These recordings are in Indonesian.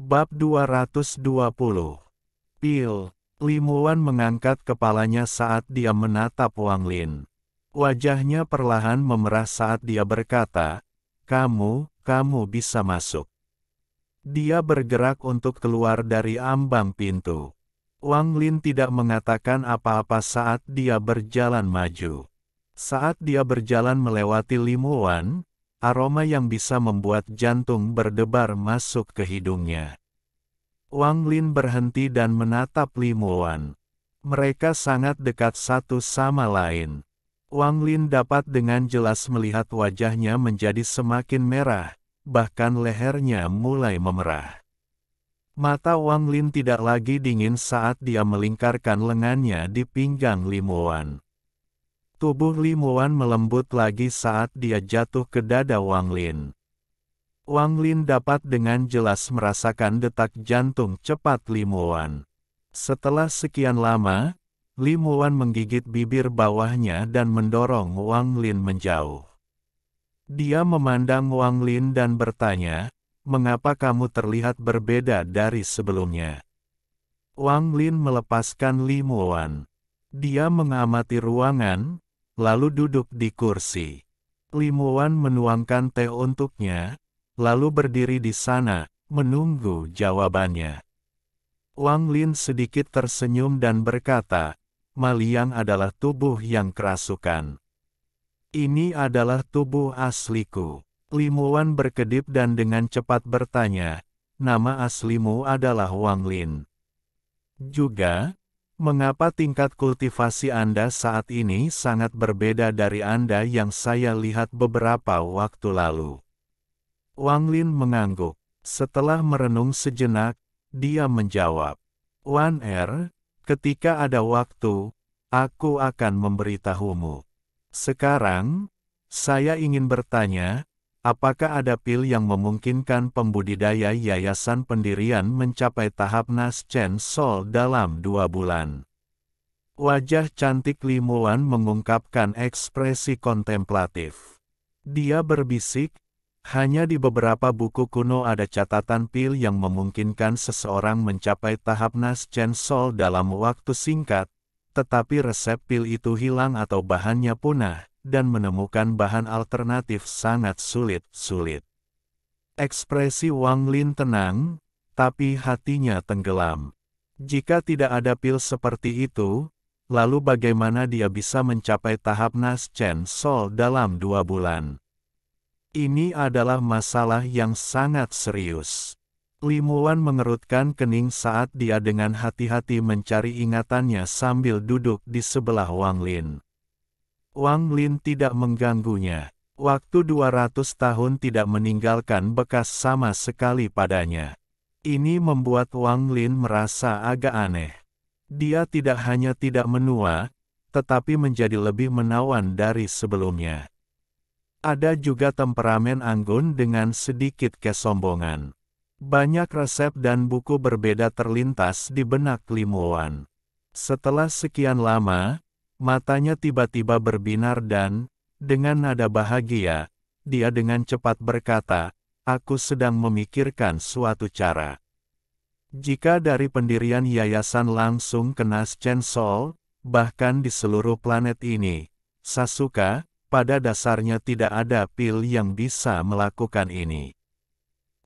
Bab 220. Pil. Limuan mengangkat kepalanya saat dia menatap Wang Lin. Wajahnya perlahan memerah saat dia berkata, kamu bisa masuk. Dia bergerak untuk keluar dari ambang pintu. Wang Lin tidak mengatakan apa-apa saat dia berjalan maju. Saat dia berjalan melewati Limuan, aroma yang bisa membuat jantung berdebar masuk ke hidungnya. Wang Lin berhenti dan menatap Limuan. Mereka sangat dekat satu sama lain. Wang Lin dapat dengan jelas melihat wajahnya menjadi semakin merah, bahkan lehernya mulai memerah. Mata Wang Lin tidak lagi dingin saat dia melingkarkan lengannya di pinggang Limuan. Tubuh Limuan melembut lagi saat dia jatuh ke dada Wang Lin. Wang Lin dapat dengan jelas merasakan detak jantung cepat Limuan. Setelah sekian lama, Limuan menggigit bibir bawahnya dan mendorong Wang Lin menjauh. Dia memandang Wang Lin dan bertanya, "Mengapa kamu terlihat berbeda dari sebelumnya?" Wang Lin melepaskan Limuan. Dia mengamati ruangan, lalu duduk di kursi. Limuan menuangkan teh untuknya, lalu berdiri di sana, menunggu jawabannya. Wang Lin sedikit tersenyum dan berkata, "Ma Liang adalah tubuh yang kerasukan. Ini adalah tubuh asliku." Limuan berkedip dan dengan cepat bertanya, "Nama aslimu adalah Wang Lin juga? Mengapa tingkat kultivasi Anda saat ini sangat berbeda dari Anda yang saya lihat beberapa waktu lalu?" Wang Lin mengangguk. Setelah merenung sejenak, dia menjawab, "Wan ketika ada waktu, aku akan memberitahumu. Sekarang, saya ingin bertanya, apakah ada pil yang memungkinkan pembudidaya yayasan pendirian mencapai tahap Nas Chen Sol dalam 2 bulan?" Wajah cantik Limuan mengungkapkan ekspresi kontemplatif. Dia berbisik, "Hanya di beberapa buku kuno ada catatan pil yang memungkinkan seseorang mencapai tahap Nas Chen Sol dalam waktu singkat, tetapi resep pil itu hilang atau bahannya punah, dan menemukan bahan alternatif sangat sulit." Ekspresi Wang Lin tenang, tapi hatinya tenggelam. Jika tidak ada pil seperti itu, lalu bagaimana dia bisa mencapai tahap Nas Chen Sol dalam 2 bulan? Ini adalah masalah yang sangat serius. Limuan mengerutkan kening saat dia dengan hati-hati mencari ingatannya sambil duduk di sebelah Wang Lin. Wang Lin tidak mengganggunya. Waktu 200 tahun tidak meninggalkan bekas sama sekali padanya. Ini membuat Wang Lin merasa agak aneh. Dia tidak hanya tidak menua, tetapi menjadi lebih menawan dari sebelumnya. Ada juga temperamen anggun dengan sedikit kesombongan. Banyak resep dan buku berbeda terlintas di benak Limuan. Setelah sekian lama, matanya tiba-tiba berbinar dan, dengan nada bahagia, dia dengan cepat berkata, "Aku sedang memikirkan suatu cara. Jika dari pendirian yayasan langsung ke Nas Chen Sol, bahkan di seluruh planet ini, Sasuka, pada dasarnya tidak ada pil yang bisa melakukan ini.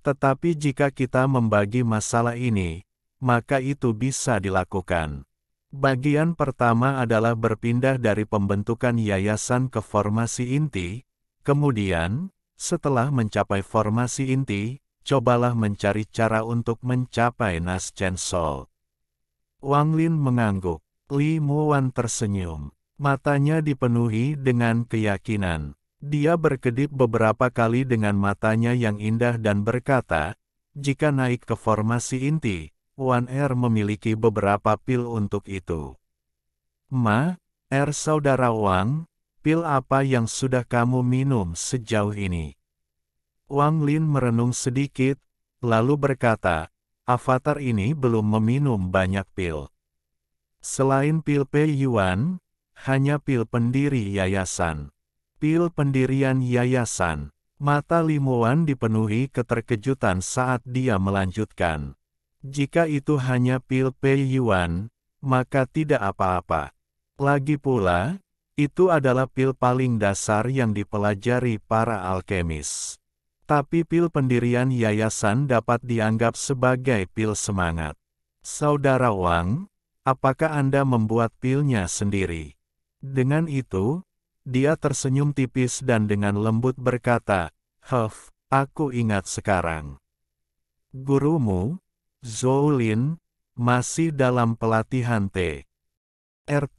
Tetapi jika kita membagi masalah ini, maka itu bisa dilakukan. Bagian pertama adalah berpindah dari pembentukan yayasan ke formasi inti, kemudian, setelah mencapai formasi inti, cobalah mencari cara untuk mencapai Nas Chen Sol." Wang Lin mengangguk. Limuan tersenyum. Matanya dipenuhi dengan keyakinan. Dia berkedip beberapa kali dengan matanya yang indah dan berkata, "Jika naik ke formasi inti, Wan memiliki beberapa pil untuk itu." "Ma, saudara Wang, pil apa yang sudah kamu minum sejauh ini?" Wang Lin merenung sedikit, lalu berkata, "Avatar ini belum meminum banyak pil. Selain pil Pei Yuan, hanya pil pendiri yayasan." "Pil pendirian yayasan." Mata Limuan dipenuhi keterkejutan saat dia melanjutkan. Jika itu hanya pil Peiyuan, maka tidak apa-apa. Lagi pula, itu adalah pil paling dasar yang dipelajari para alkemis. Tapi pil pendirian yayasan dapat dianggap sebagai pil semangat. Saudara Wang, apakah Anda membuat pilnya sendiri? Dengan itu, dia tersenyum tipis dan dengan lembut berkata, aku ingat sekarang. Gurumu, Zhou Lin, masih dalam pelatihan T.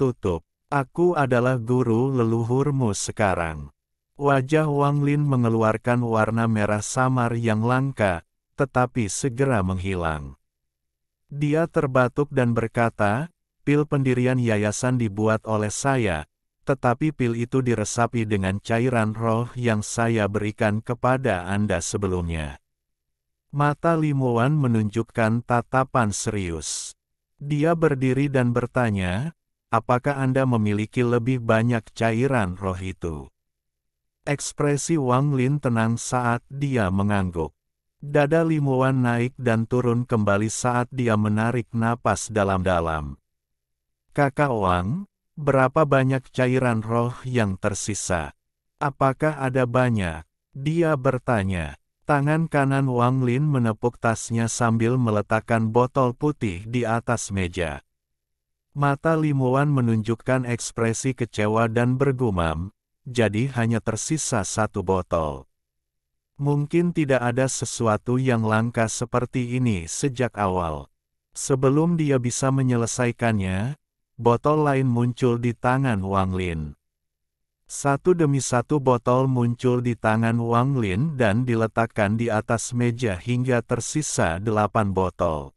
Tutup. Aku adalah guru leluhurmu sekarang. Wajah Wang Lin mengeluarkan warna merah samar yang langka, tetapi segera menghilang. Dia terbatuk dan berkata, pil pendirian yayasan dibuat oleh saya, tetapi pil itu diresapi dengan cairan roh yang saya berikan kepada Anda sebelumnya. Mata Limuan menunjukkan tatapan serius. Dia berdiri dan bertanya, apakah Anda memiliki lebih banyak cairan roh itu? Ekspresi Wang Lin tenang saat dia mengangguk. Dada Limuan naik dan turun kembali saat dia menarik napas dalam-dalam. Kakak Wang, berapa banyak cairan roh yang tersisa? Apakah ada banyak? Dia bertanya. Tangan kanan Wang Lin menepuk tasnya sambil meletakkan botol putih di atas meja. Mata Limuan menunjukkan ekspresi kecewa dan bergumam, jadi hanya tersisa 1 botol. Mungkin tidak ada sesuatu yang langka seperti ini sejak awal. Sebelum dia bisa menyelesaikannya, botol lain muncul di tangan Wang Lin. Satu demi satu botol muncul di tangan Wang Lin dan diletakkan di atas meja hingga tersisa 8 botol.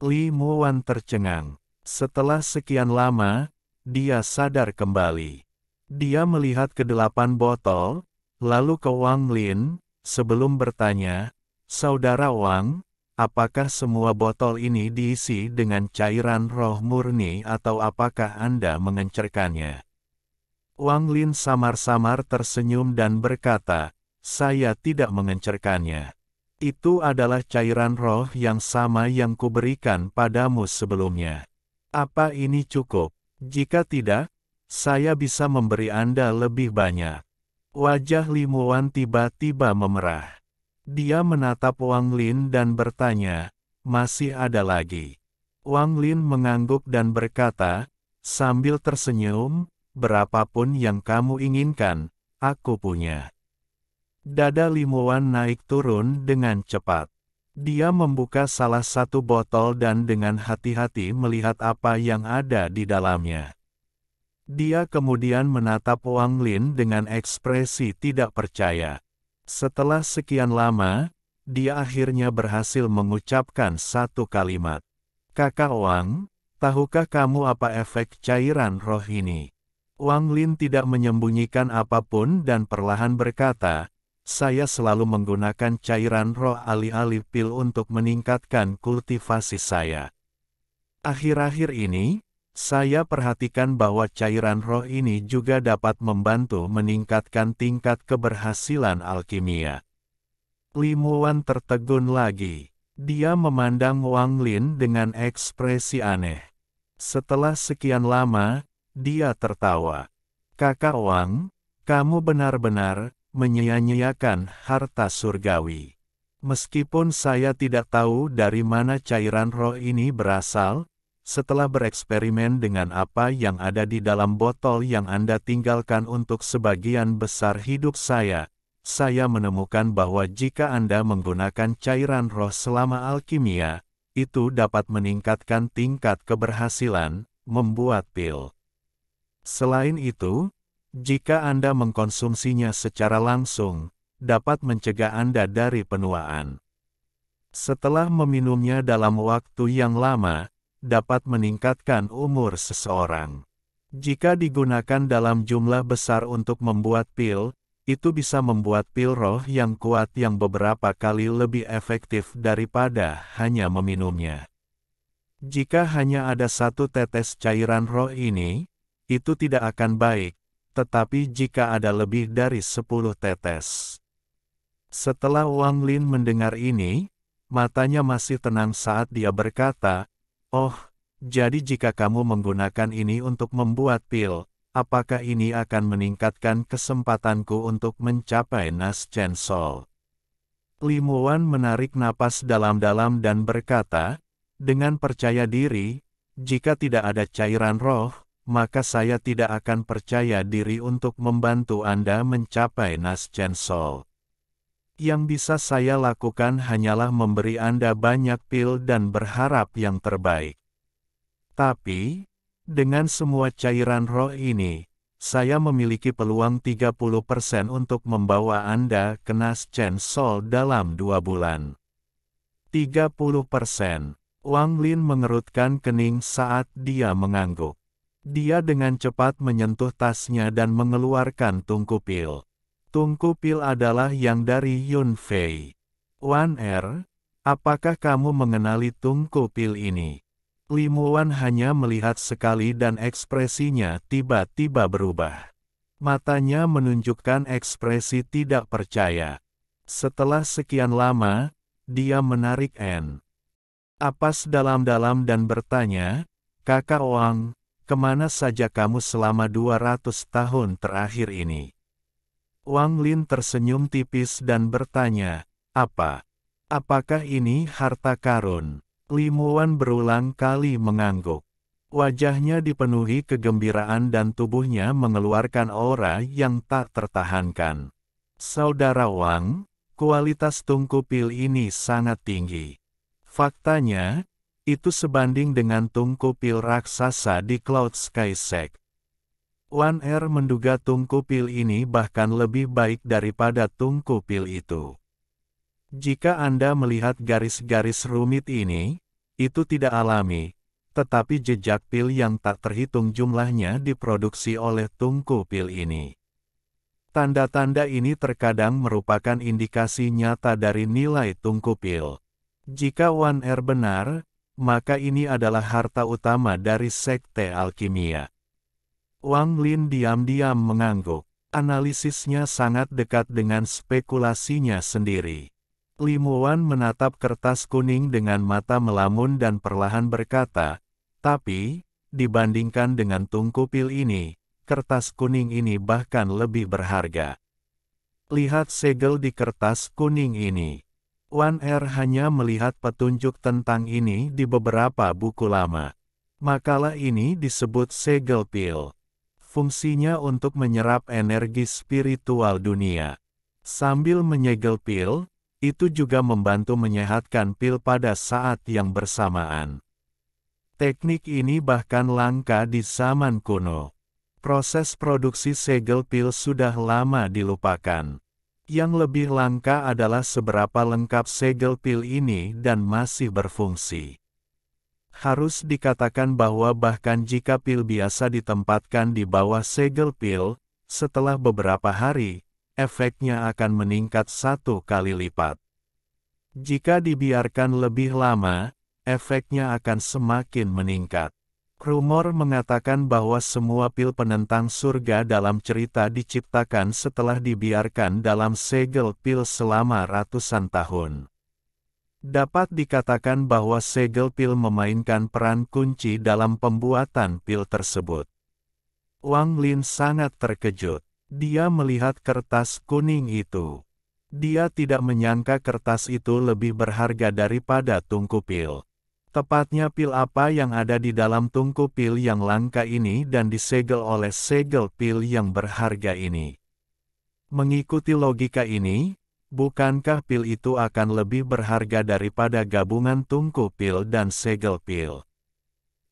Limuan tercengang. Setelah sekian lama, dia sadar kembali. Dia melihat ke 8 botol, lalu ke Wang Lin, sebelum bertanya, Saudara Wang, apakah semua botol ini diisi dengan cairan roh murni atau apakah Anda mengencerkannya? Wang Lin samar-samar tersenyum dan berkata, saya tidak mengencerkannya. Itu adalah cairan roh yang sama yang kuberikan padamu sebelumnya. Apa ini cukup? Jika tidak, saya bisa memberi Anda lebih banyak. Wajah Limuan tiba-tiba memerah. Dia menatap Wang Lin dan bertanya, masih ada lagi? Wang Lin mengangguk dan berkata, sambil tersenyum, berapapun yang kamu inginkan, aku punya. Dada Limuan naik turun dengan cepat. Dia membuka salah satu botol dan dengan hati-hati melihat apa yang ada di dalamnya. Dia kemudian menatap Wang Lin dengan ekspresi tidak percaya. Setelah sekian lama, dia akhirnya berhasil mengucapkan satu kalimat. Kakak Wang, tahukah kamu apa efek cairan roh ini? Wang Lin tidak menyembunyikan apapun dan perlahan berkata, saya selalu menggunakan cairan roh alih-alih pil untuk meningkatkan kultivasi saya. Akhir-akhir ini, saya perhatikan bahwa cairan roh ini juga dapat membantu meningkatkan tingkat keberhasilan alkimia. Limuan tertegun lagi. Dia memandang Wang Lin dengan ekspresi aneh. Setelah sekian lama, dia tertawa. Kakak Wang, kamu benar-benar menyia-nyiakan harta surgawi. Meskipun saya tidak tahu dari mana cairan roh ini berasal, setelah bereksperimen dengan apa yang ada di dalam botol yang Anda tinggalkan untuk sebagian besar hidup saya menemukan bahwa jika Anda menggunakan cairan roh selama alkimia, itu dapat meningkatkan tingkat keberhasilan membuat pil. Selain itu, jika Anda mengkonsumsinya secara langsung, dapat mencegah Anda dari penuaan. Setelah meminumnya dalam waktu yang lama, dapat meningkatkan umur seseorang. Jika digunakan dalam jumlah besar untuk membuat pil, itu bisa membuat pil roh yang kuat yang beberapa kali lebih efektif daripada hanya meminumnya. Jika hanya ada 1 tetes cairan roh ini, itu tidak akan baik, tetapi jika ada lebih dari 10 tetes, Setelah Wang Lin mendengar ini, matanya masih tenang saat dia berkata, "Oh, jadi jika kamu menggunakan ini untuk membuat pil, apakah ini akan meningkatkan kesempatanku untuk mencapai Nas Chen Sol?" Limuan menarik napas dalam-dalam dan berkata, dengan percaya diri, "Jika tidak ada cairan roh, maka saya tidak akan percaya diri untuk membantu Anda mencapai Nas Chen Sol. Yang bisa saya lakukan hanyalah memberi Anda banyak pil dan berharap yang terbaik. Tapi, dengan semua cairan roh ini, saya memiliki peluang 30% untuk membawa Anda ke Nas Chen Sol dalam 2 bulan. 30%. Wang Lin mengerutkan kening saat dia mengangguk. Dia dengan cepat menyentuh tasnya dan mengeluarkan tungku pil. Tungku pil adalah yang dari Yun Fei. "Wan Er, apakah kamu mengenali tungku pil ini?" Limuan hanya melihat sekali dan ekspresinya tiba-tiba berubah. Matanya menunjukkan ekspresi tidak percaya. Setelah sekian lama, dia menarik napas dalam-dalam dan bertanya, "Kakak Wang, kemana saja kamu selama 200 tahun terakhir ini?" Wang Lin tersenyum tipis dan bertanya, "Apa? Apakah ini harta karun?" Limuan berulang kali mengangguk. Wajahnya dipenuhi kegembiraan dan tubuhnya mengeluarkan aura yang tak tertahankan. "Saudara Wang, kualitas tungku pil ini sangat tinggi. Faktanya, itu sebanding dengan tungku pil raksasa di Cloud Sky Sect. Wan Er menduga tungku pil ini bahkan lebih baik daripada tungku pil itu. Jika Anda melihat garis-garis rumit ini, itu tidak alami, tetapi jejak pil yang tak terhitung jumlahnya diproduksi oleh tungku pil ini. Tanda-tanda ini terkadang merupakan indikasi nyata dari nilai tungku pil. Jika Wan Er benar, maka ini adalah harta utama dari Sekte Alkimia." Wang Lin diam-diam mengangguk. Analisisnya sangat dekat dengan spekulasinya sendiri. Limuan menatap kertas kuning dengan mata melamun dan perlahan berkata, "Tapi, dibandingkan dengan tungku pil ini, kertas kuning ini bahkan lebih berharga. Lihat segel di kertas kuning ini." Wan Er hanya melihat petunjuk tentang ini di beberapa buku lama. Makalah ini disebut segel pil. Fungsinya untuk menyerap energi spiritual dunia. Sambil menyegel pil, itu juga membantu menyehatkan pil pada saat yang bersamaan. Teknik ini bahkan langka di zaman kuno. Proses produksi segel pil sudah lama dilupakan. Yang lebih langka adalah seberapa lengkap segel pil ini dan masih berfungsi. Harus dikatakan bahwa bahkan jika pil biasa ditempatkan di bawah segel pil, setelah beberapa hari, efeknya akan meningkat 1 kali lipat. Jika dibiarkan lebih lama, efeknya akan semakin meningkat. Rumor mengatakan bahwa semua pil penentang surga dalam cerita diciptakan setelah dibiarkan dalam segel pil selama ratusan tahun. Dapat dikatakan bahwa segel pil memainkan peran kunci dalam pembuatan pil tersebut. Wang Lin sangat terkejut. Dia melihat kertas kuning itu. Dia tidak menyangka kertas itu lebih berharga daripada tungku pil. Tepatnya pil apa yang ada di dalam tungku pil yang langka ini dan disegel oleh segel pil yang berharga ini. Mengikuti logika ini, bukankah pil itu akan lebih berharga daripada gabungan tungku pil dan segel pil?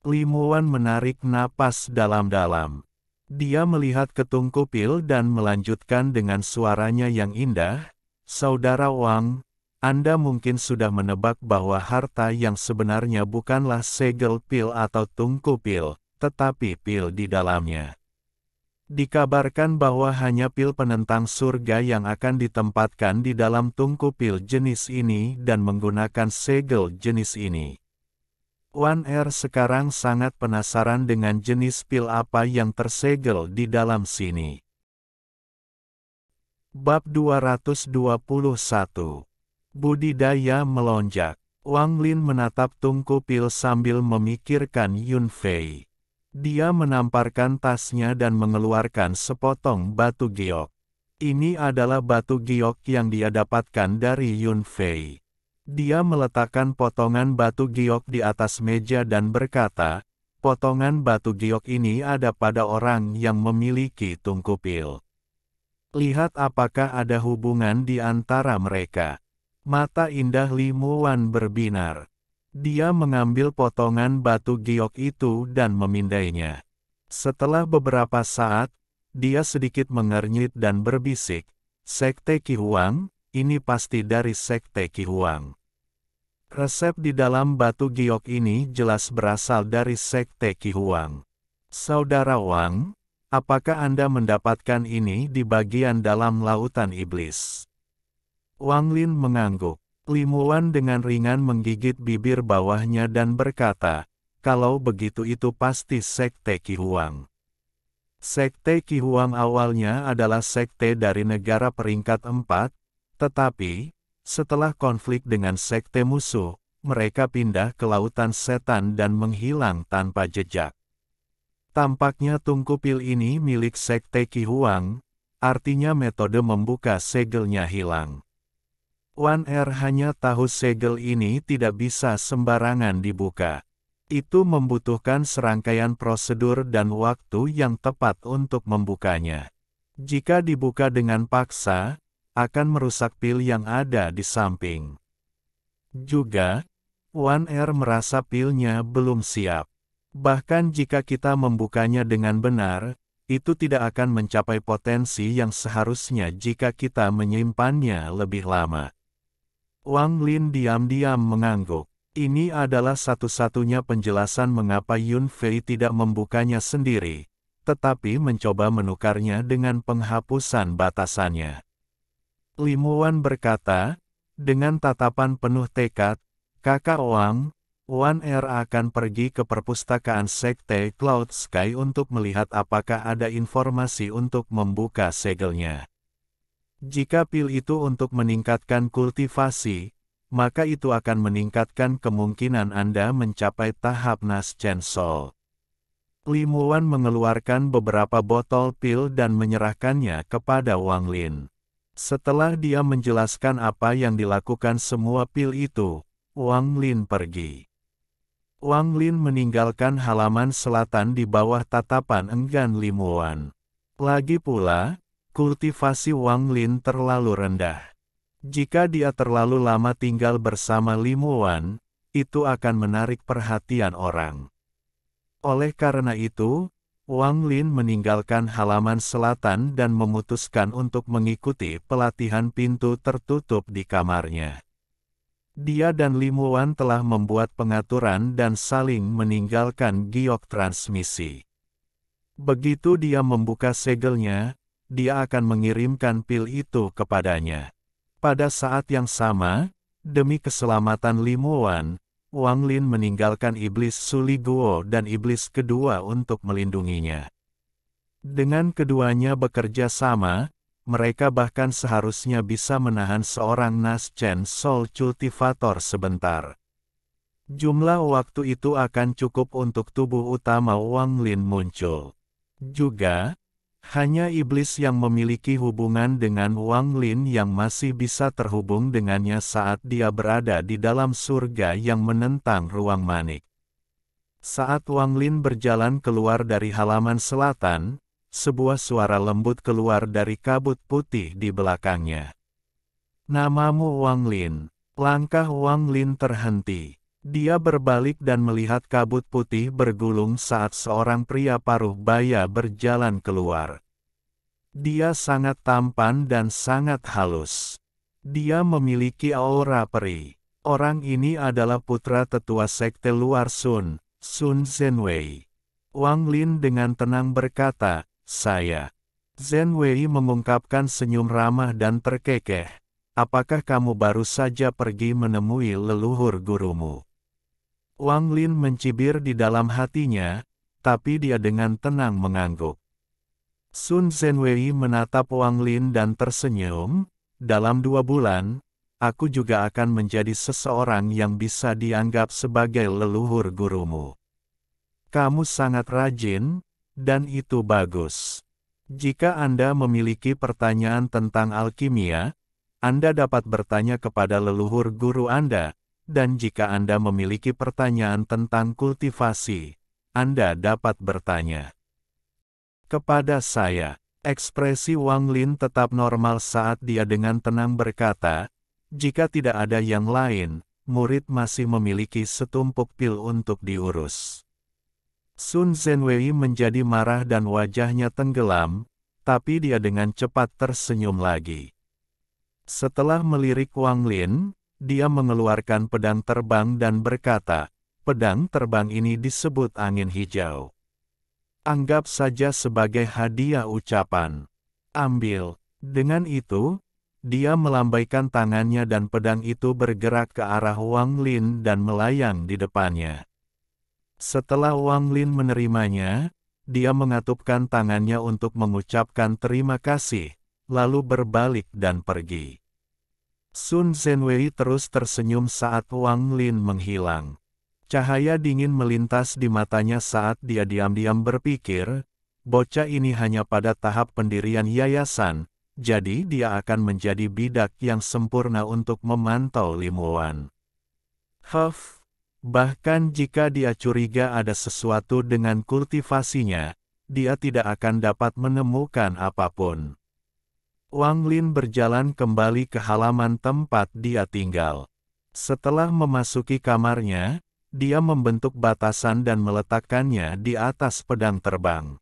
Limuan menarik napas dalam-dalam. Dia melihat ke tungku pil dan melanjutkan dengan suaranya yang indah, "Saudara Wang, Anda mungkin sudah menebak bahwa harta yang sebenarnya bukanlah segel pil atau tungku pil, tetapi pil di dalamnya. Dikabarkan bahwa hanya pil penentang surga yang akan ditempatkan di dalam tungku pil jenis ini dan menggunakan segel jenis ini." Wan Er sekarang sangat penasaran dengan jenis pil apa yang tersegel di dalam sini. Bab 221. Budidaya melonjak. Wang Lin menatap Tunku Pil sambil memikirkan Yun Fei. Dia menamparkan tasnya dan mengeluarkan sepotong batu giok. Ini adalah batu giok yang dia dapatkan dari Yun Fei. Dia meletakkan potongan batu giok di atas meja dan berkata, "Potongan batu giok ini ada pada orang yang memiliki Tunku Pil. Lihat apakah ada hubungan di antara mereka." Mata indah Li Muwan berbinar. Dia mengambil potongan batu giok itu dan memindainya. Setelah beberapa saat, dia sedikit mengernyit dan berbisik, "Sekte Qi Huang, ini pasti dari Sekte Qi Huang. Resep di dalam batu giok ini jelas berasal dari Sekte Qi Huang. Saudara Wang, apakah Anda mendapatkan ini di bagian dalam lautan iblis?" Wang Lin mengangguk. Li Muwan dengan ringan menggigit bibir bawahnya dan berkata, "Kalau begitu itu pasti Sekte Qi Huang." Sekte Qi Huang awalnya adalah sekte dari negara peringkat 4, tetapi, setelah konflik dengan sekte musuh, mereka pindah ke lautan setan dan menghilang tanpa jejak. Tampaknya Tunku Pil ini milik Sekte Qi Huang, artinya metode membuka segelnya hilang. Wan hanya tahu segel ini tidak bisa sembarangan dibuka. Itu membutuhkan serangkaian prosedur dan waktu yang tepat untuk membukanya. Jika dibuka dengan paksa, akan merusak pil yang ada di samping. Juga, Wan merasa pilnya belum siap. Bahkan jika kita membukanya dengan benar, itu tidak akan mencapai potensi yang seharusnya jika kita menyimpannya lebih lama. Wang Lin diam-diam mengangguk. Ini adalah satu-satunya penjelasan mengapa Yun Fei tidak membukanya sendiri, tetapi mencoba menukarnya dengan penghapusan batasannya. Li Muwan berkata, dengan tatapan penuh tekad, "Kakak Wang, Wan akan pergi ke perpustakaan Sekte Cloud Sky untuk melihat apakah ada informasi untuk membuka segelnya. Jika pil itu untuk meningkatkan kultivasi, maka itu akan meningkatkan kemungkinan Anda mencapai tahap Nas Chen Sol." Li Muwan mengeluarkan beberapa botol pil dan menyerahkannya kepada Wang Lin. Setelah dia menjelaskan apa yang dilakukan semua pil itu, Wang Lin pergi. Wang Lin meninggalkan halaman selatan di bawah tatapan enggan Li Muwan. Lagi pula, kultivasi Wang Lin terlalu rendah. Jika dia terlalu lama tinggal bersama Li Muwan, itu akan menarik perhatian orang. Oleh karena itu, Wang Lin meninggalkan halaman selatan dan memutuskan untuk mengikuti pelatihan pintu tertutup di kamarnya. Dia dan Li Muwan telah membuat pengaturan dan saling meninggalkan giok transmisi. Begitu dia membuka segelnya, dia akan mengirimkan pil itu kepadanya. Pada saat yang sama, demi keselamatan Li Muwan, Wang Lin meninggalkan iblis Suli Guo dan iblis kedua untuk melindunginya. Dengan keduanya bekerja sama, mereka bahkan seharusnya bisa menahan seorang Nas Chen Sol cultivator sebentar. Jumlah waktu itu akan cukup untuk tubuh utama Wang Lin muncul. Juga, hanya iblis yang memiliki hubungan dengan Wang Lin yang masih bisa terhubung dengannya saat dia berada di dalam surga yang menentang ruang manik. Saat Wang Lin berjalan keluar dari halaman selatan, sebuah suara lembut keluar dari kabut putih di belakangnya. "Namamu Wang Lin." Langkah Wang Lin terhenti. Dia berbalik dan melihat kabut putih bergulung saat seorang pria paruh baya berjalan keluar. Dia sangat tampan dan sangat halus. Dia memiliki aura peri. Orang ini adalah putra tetua sekte luar Sun, Sun Zhenwei. Wang Lin dengan tenang berkata, "Saya." Zhenwei mengungkapkan senyum ramah dan terkekeh. "Apakah kamu baru saja pergi menemui leluhur gurumu?" Wang Lin mencibir di dalam hatinya, tapi dia dengan tenang mengangguk. Sun Zhenwei menatap Wang Lin dan tersenyum, dalam 2 bulan, aku juga akan menjadi seseorang yang bisa dianggap sebagai leluhur gurumu. Kamu sangat rajin, dan itu bagus. Jika Anda memiliki pertanyaan tentang alkimia, Anda dapat bertanya kepada leluhur guru Anda, dan jika Anda memiliki pertanyaan tentang kultivasi, Anda dapat bertanya kepada saya. Ekspresi Wang Lin tetap normal saat dia dengan tenang berkata, jika tidak ada yang lain, murid masih memiliki setumpuk pil untuk diurus. Sun Zhenwei menjadi marah dan wajahnya tenggelam, tapi dia dengan cepat tersenyum lagi. Setelah melirik Wang Lin, dia mengeluarkan pedang terbang dan berkata, pedang terbang ini disebut angin hijau. Anggap saja sebagai hadiah ucapan. Ambil. Dengan itu, dia melambaikan tangannya dan pedang itu bergerak ke arah Wang Lin dan melayang di depannya. Setelah Wang Lin menerimanya, dia mengatupkan tangannya untuk mengucapkan terima kasih, lalu berbalik dan pergi. Sun Zhenwei terus tersenyum saat Wang Lin menghilang. Cahaya dingin melintas di matanya saat dia diam-diam berpikir, bocah ini hanya pada tahap pendirian yayasan, jadi dia akan menjadi bidak yang sempurna untuk memantau Limuan. Bahkan jika dia curiga ada sesuatu dengan kultivasinya, dia tidak akan dapat menemukan apapun. Wang Lin berjalan kembali ke halaman tempat dia tinggal. Setelah memasuki kamarnya, dia membentuk batasan dan meletakkannya di atas pedang terbang.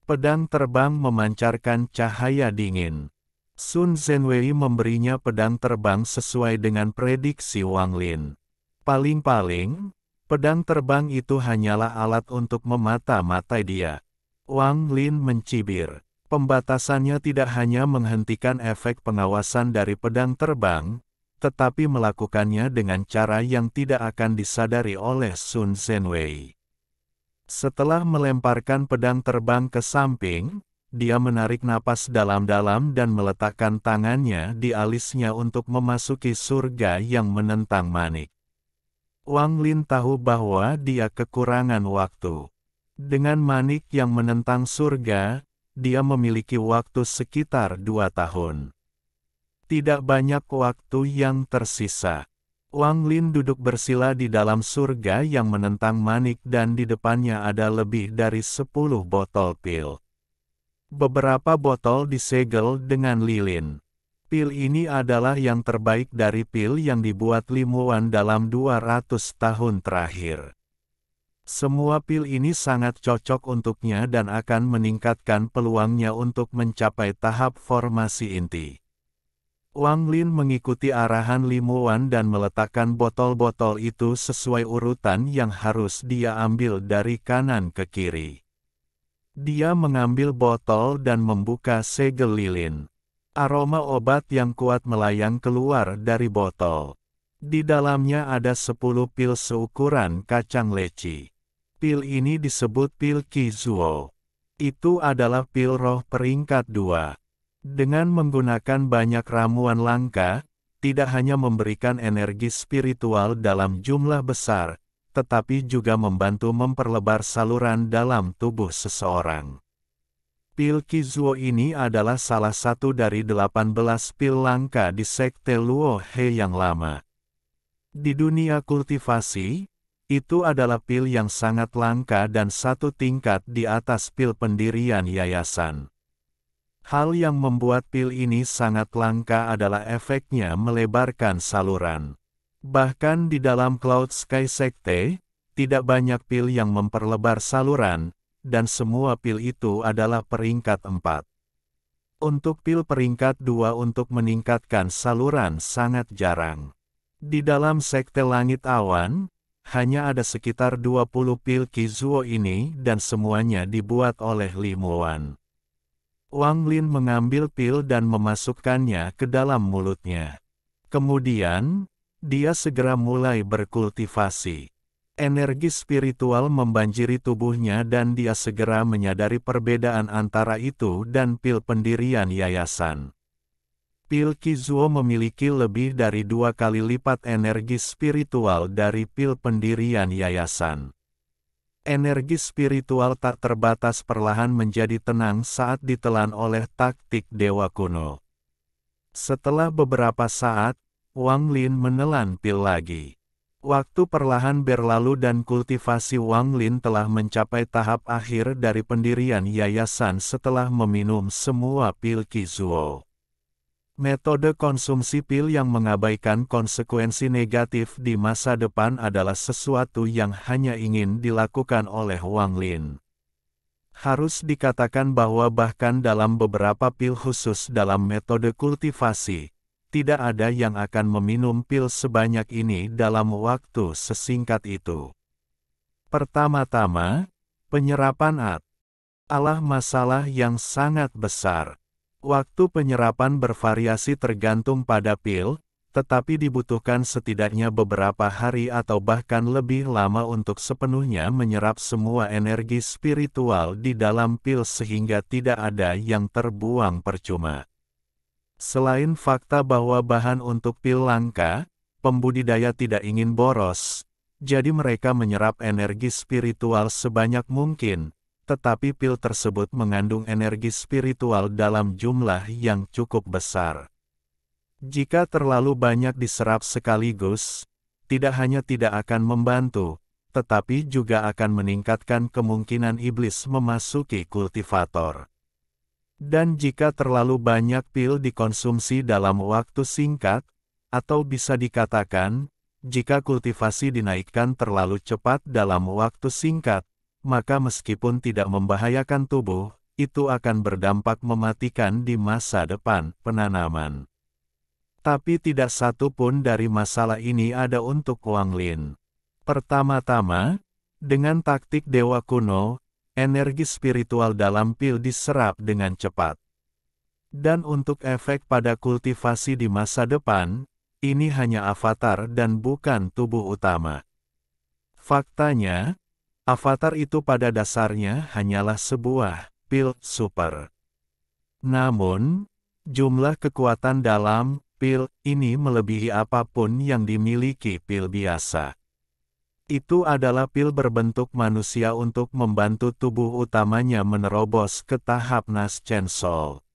Pedang terbang memancarkan cahaya dingin. Sun Zhenwei memberinya pedang terbang sesuai dengan prediksi Wang Lin. Paling-paling, pedang terbang itu hanyalah alat untuk memata-matai dia. Wang Lin mencibir. Pembatasannya tidak hanya menghentikan efek pengawasan dari pedang terbang, tetapi melakukannya dengan cara yang tidak akan disadari oleh Sun Zhenwei. Setelah melemparkan pedang terbang ke samping, dia menarik napas dalam-dalam dan meletakkan tangannya di alisnya untuk memasuki surga yang menentang manik. Wang Lin tahu bahwa dia kekurangan waktu. Dengan manik yang menentang surga, dia memiliki waktu sekitar 2 tahun. Tidak banyak waktu yang tersisa. Wang Lin duduk bersila di dalam surga yang menentang manik dan di depannya ada lebih dari 10 botol pil. Beberapa botol disegel dengan lilin. Pil ini adalah yang terbaik dari pil yang dibuat Limuan dalam 200 tahun terakhir. Semua pil ini sangat cocok untuknya dan akan meningkatkan peluangnya untuk mencapai tahap formasi inti. Wang Lin mengikuti arahan Limuan dan meletakkan botol-botol itu sesuai urutan yang harus dia ambil dari kanan ke kiri. Dia mengambil botol dan membuka segel lilin. Aroma obat yang kuat melayang keluar dari botol. Di dalamnya ada 10 pil seukuran kacang leci. Pil ini disebut pil Qizuo. Itu adalah pil roh peringkat 2. Dengan menggunakan banyak ramuan langka, tidak hanya memberikan energi spiritual dalam jumlah besar, tetapi juga membantu memperlebar saluran dalam tubuh seseorang. Pil Qizuo ini adalah salah satu dari 18 pil langka di Sekte Luo He yang lama. Di dunia kultivasi, itu adalah pil yang sangat langka dan satu tingkat di atas pil pendirian yayasan. Hal yang membuat pil ini sangat langka adalah efeknya melebarkan saluran. Bahkan di dalam Cloud Sky Sekte, tidak banyak pil yang memperlebar saluran, dan semua pil itu adalah peringkat 4. Untuk pil peringkat 2 untuk meningkatkan saluran sangat jarang. Di dalam Sekte Langit Awan, hanya ada sekitar 20 pil Qizuo ini dan semuanya dibuat oleh Limuan. Wang Lin mengambil pil dan memasukkannya ke dalam mulutnya. Kemudian, dia segera mulai berkultivasi. Energi spiritual membanjiri tubuhnya dan dia segera menyadari perbedaan antara itu dan pil pendirian yayasan. Pil Kizuo memiliki lebih dari 2 kali lipat energi spiritual dari pil pendirian yayasan. Energi spiritual tak terbatas perlahan menjadi tenang saat ditelan oleh taktik dewa kuno. Setelah beberapa saat, Wang Lin menelan pil lagi. Waktu perlahan berlalu dan kultivasi Wang Lin telah mencapai tahap akhir dari pendirian yayasan setelah meminum semua pil Kizuo. Metode konsumsi pil yang mengabaikan konsekuensi negatif di masa depan adalah sesuatu yang hanya ingin dilakukan oleh Wang Lin. Harus dikatakan bahwa bahkan dalam beberapa pil khusus dalam metode kultivasi, tidak ada yang akan meminum pil sebanyak ini dalam waktu sesingkat itu. Pertama-tama, penyerapan adalah masalah yang sangat besar. Waktu penyerapan bervariasi tergantung pada pil, tetapi dibutuhkan setidaknya beberapa hari atau bahkan lebih lama untuk sepenuhnya menyerap semua energi spiritual di dalam pil sehingga tidak ada yang terbuang percuma. Selain fakta bahwa bahan untuk pil langka, pembudidaya tidak ingin boros, jadi mereka menyerap energi spiritual sebanyak mungkin, tetapi pil tersebut mengandung energi spiritual dalam jumlah yang cukup besar. Jika terlalu banyak diserap sekaligus, tidak hanya tidak akan membantu, tetapi juga akan meningkatkan kemungkinan iblis memasuki kultivator. Dan jika terlalu banyak pil dikonsumsi dalam waktu singkat, atau bisa dikatakan, jika kultivasi dinaikkan terlalu cepat dalam waktu singkat, maka meskipun tidak membahayakan tubuh, itu akan berdampak mematikan di masa depan penanaman. Tapi tidak satu pun dari masalah ini ada untuk Wang Lin. Pertama-tama, dengan taktik dewa kuno, energi spiritual dalam pil diserap dengan cepat. Dan untuk efek pada kultivasi di masa depan, ini hanya avatar dan bukan tubuh utama. Faktanya, avatar itu pada dasarnya hanyalah sebuah pil super. Namun, jumlah kekuatan dalam pil ini melebihi apapun yang dimiliki pil biasa. Itu adalah pil berbentuk manusia untuk membantu tubuh utamanya menerobos ke tahap Nas Chen Sol.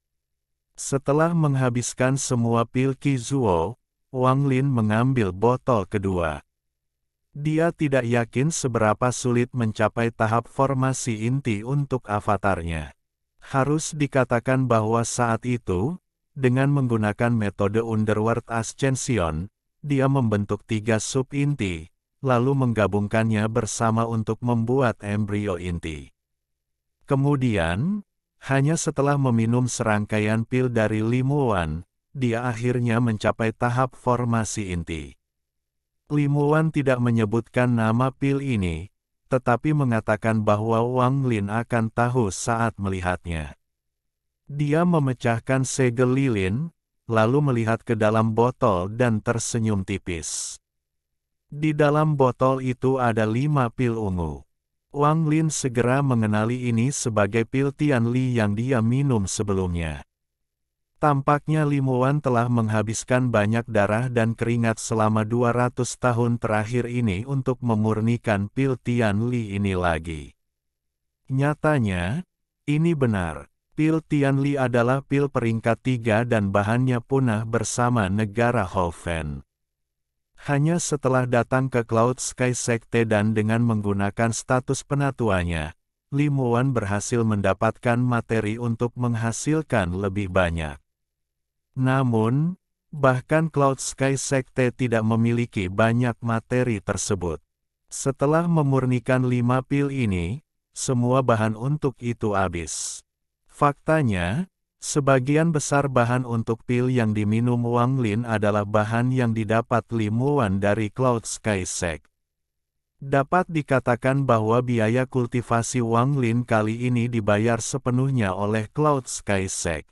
Setelah menghabiskan semua pil Kizuo, Wang Lin mengambil botol kedua. Dia tidak yakin seberapa sulit mencapai tahap formasi inti untuk avatarnya. Harus dikatakan bahwa saat itu, dengan menggunakan metode Underworld Ascension, dia membentuk 3 sub-inti, lalu menggabungkannya bersama untuk membuat embrio inti. Kemudian, hanya setelah meminum serangkaian pil dari Limuan, dia akhirnya mencapai tahap formasi inti. Limuan tidak menyebutkan nama pil ini, tetapi mengatakan bahwa Wang Lin akan tahu saat melihatnya. Dia memecahkan segel lilin, lalu melihat ke dalam botol dan tersenyum tipis. Di dalam botol itu ada 5 pil ungu. Wang Lin segera mengenali ini sebagai pil Tianli yang dia minum sebelumnya. Tampaknya Limuan telah menghabiskan banyak darah dan keringat selama 200 tahun terakhir ini untuk memurnikan pil Tianli ini lagi. Nyatanya, ini benar. Pil Tianli adalah pil peringkat 3 dan bahannya punah bersama negara Hoven. Hanya setelah datang ke Cloud Sky Sekte dan dengan menggunakan status penatuannya, Limuan berhasil mendapatkan materi untuk menghasilkan lebih banyak. Namun, bahkan Cloud Sky Sekte tidak memiliki banyak materi tersebut. Setelah memurnikan 5 pil ini, semua bahan untuk itu habis. Faktanya, sebagian besar bahan untuk pil yang diminum Wang Lin adalah bahan yang didapat Limuan dari Cloud Sky Sekte. Dapat dikatakan bahwa biaya kultivasi Wang Lin kali ini dibayar sepenuhnya oleh Cloud Sky Sekte.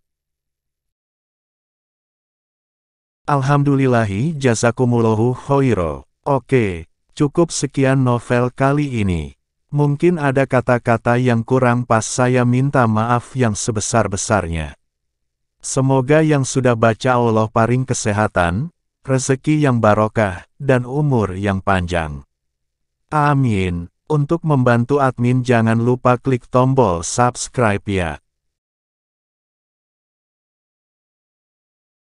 Alhamdulillahi jazakumullahu khairo. Oke, Cukup sekian novel kali ini. Mungkin ada kata-kata yang kurang pas, saya minta maaf yang sebesar-besarnya. Semoga yang sudah baca Allah paring kesehatan, rezeki yang barokah, dan umur yang panjang. Amin. Untuk membantu admin jangan lupa klik tombol subscribe ya.